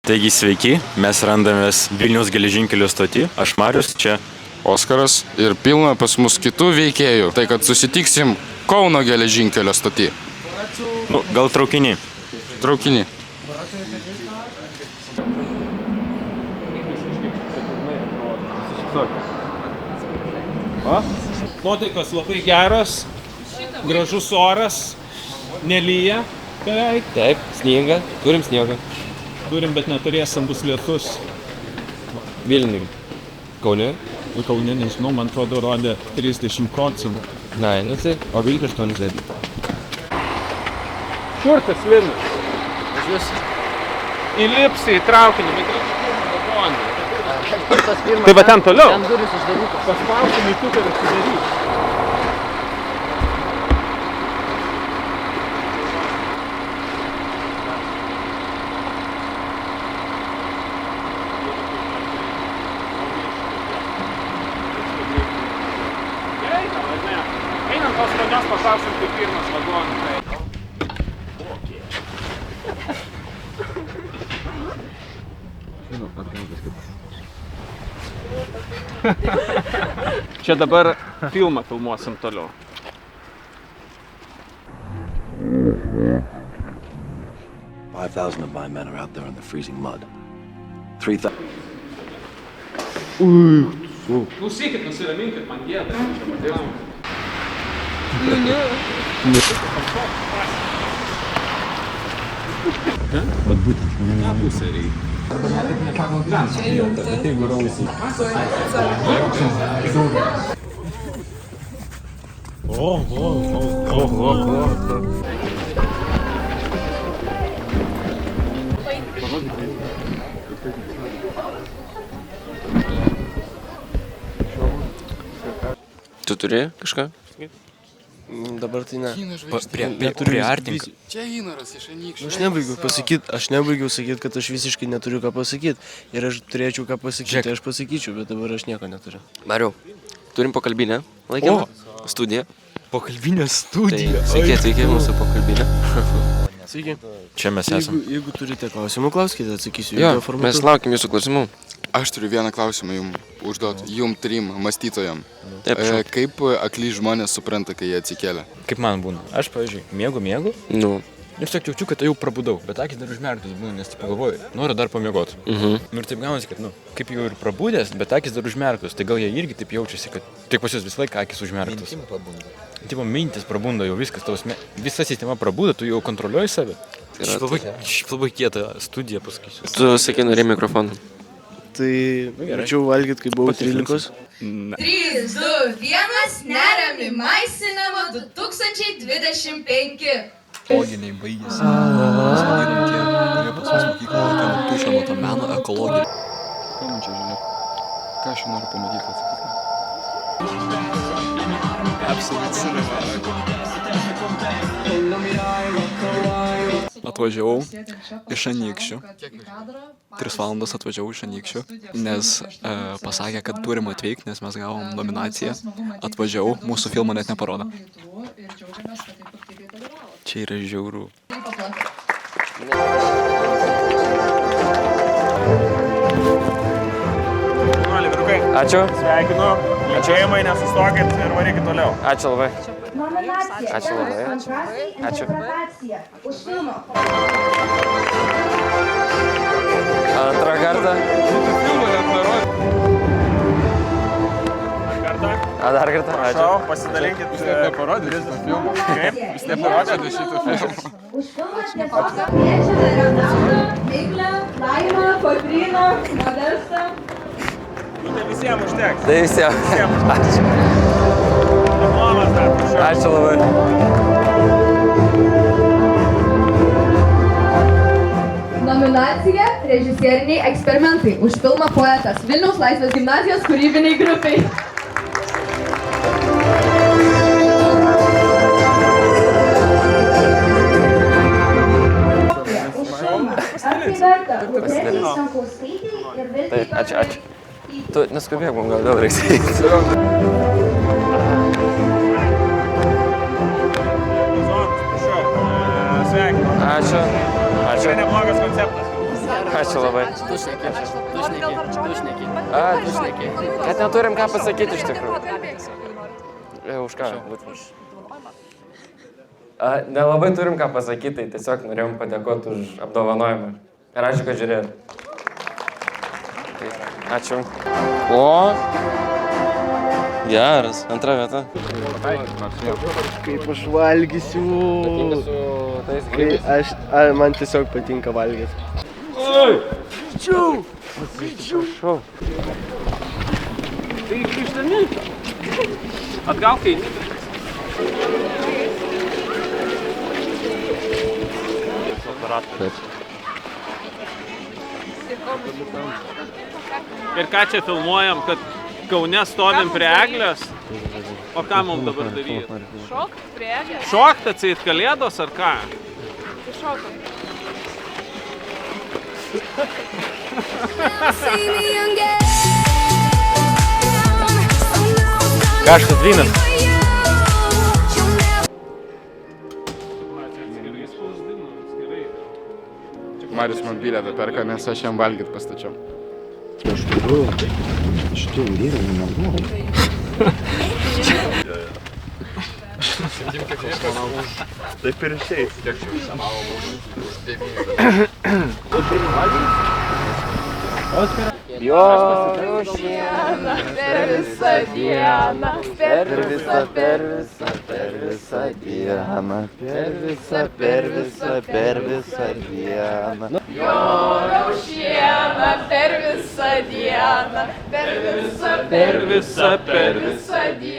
Taigi sveiki, mes randamės Vilniaus geležinkelio stotį. Aš Marius, čia Oskaras ir pilna pas mus kitų veikėjų. Tai kad susitiksim Kauno geležinkelio stotį. gal traukinį. Traukinį. Nuotaikos labai geros, gražus oras, nelyja beveik. Taip, sniega, turim sniegą. Turim, bet neturėsim, bus lietus. Vilniui. Kaune? Kaune, nežinau, man atrodo, rodė 30%. Ne, nu tai, o Vilniui 80. Kur tas Vilnius? Įlipsi į traukinį, bet reikia vagonį. Tai va ten toliau. Ten durys uždarytos. Paspausim į tuką ir atsidaryti. Einam tos ponios paklausim, kaip pirmas vagonas. Čia dabar filmą filmuosim toliau. $5,000 of my men are out there in the freezing mud. 3,000. Klausykit, nusiraminkit, man gėda. Tu turi kažką? Dabar tai ne. Priartink. Čia Inaras iš Anykščių. Aš nebaigiau sakyti, kad aš visiškai neturiu ką pasakyti. Ir aš turėčiau ką pasakyti, tai aš pasakyčiau, bet dabar aš nieko neturiu. Mariau, turim pokalbinę. Laikėm? Studiją. Pokalbinė Tai studija. sveiki atvykę į mūsų pokalbinę. Sveiki. Čia mes esame. Jeigu turite klausimų, klauskite, atsakysiu. Jo, video formatu. mes laukiam jūsų klausimų. Aš turiu vieną klausimą jums užduoti. Jum trim mąstytojam. Taip, prašau. Kaip akli žmonės supranta, kai jie atsikėlė? Kaip man būna. Aš, pavyzdžiui, miegu. Nu. Ir tiesiog jaučiu, kad jau prabudau, bet akis dar užmerktos būna, nes taip pagalvoju, noriu dar pamiegoti. Ir taip gaunasi, kad, kaip jau ir prabudęs, bet akis dar užmerktos, tai gal jie irgi taip jaučiasi, kad tik pas jūs visą laiką akis užmerktos. Tipo, mintis prabunda, jau viskas, visa sistema prabuda, tu jau kontroliuoji save. Šiaip labai kieta studija, pasakysiu. Tu sakai, norėjai mikrofoną. Tai mačiau valgyti, kai buvau 13. 3, 2, 1, nerami maisinama 2025. Ekologiniai baigėsi. Sėdėdam tie, kurie pas mus mokykloje laikė nutušę nuo to meno ekologinį. Ką man čia žiūrėt? Ką aš noriu po mokyklą atsakyti? Atvažiavau iš Anykščių. 3 valandas atvažiavau iš Anykščių, nes pasakė, kad turim atveikti, nes mes gavom nominaciją. Atvažiavau, mūsų filmą net neparodo. Čia yra žiaurų. Ačiū. Sveikinu, linkėjimai, nesustokit ir varykit toliau. Ačiū labai. Nominacija. Ačiū labai. Ačiū. Už filmą. Antrą kartą. Dar kartą. Ačiū. Pasidalinkit. Jūs net neparodėte šitą filmą. Kaip? Jūs neparodėte šitą filmą. Už filmą atlieka kviečiame Renatą, Miglę, Laimą, Kotryną, Modestą. Tai visiems užteks. Tai visiems. Ačiū. Diplomas dar, prašau. Ačiū labai. Nominacija – režisieriniai eksperimentai. Už filmą Poetas. Vilniaus Laisvės gimnazijos kūrybiniai grupiai. Taip, ačiū. Tu neskubėk, man gal vėl reiks eiti. Sveikinu. Ačiū. Čia neblogas konceptas. Ačiū labai. Tu šneki. Kad neturim ką pasakyti iš tikrųjų. Už ką? Nelabai turim ką pasakyti, tai tiesiog norėjom padėkoti už apdovanojimą. Ir ačiū, kad žiūrėjot. Ačiū. O. Geras, antra vieta. Kaip aš valgysiu. Man tiesiog patinka valgyti. Tai grįžtami. Atgal kai. Ir ką čia filmuojam, kad Kaune stovim prie eglės? O ką mums dabar daryti? Šokt prie eglės. Šokt atseit kalėdos ar ką? Šokom. Karštas vynas. Marius man bilietą perka, nes aš jam valgyt pastačiau. Taip ir išeis. Jo šieną per visą dieną, per visą dieną, Jo šieną per visą dieną, per visą dieną.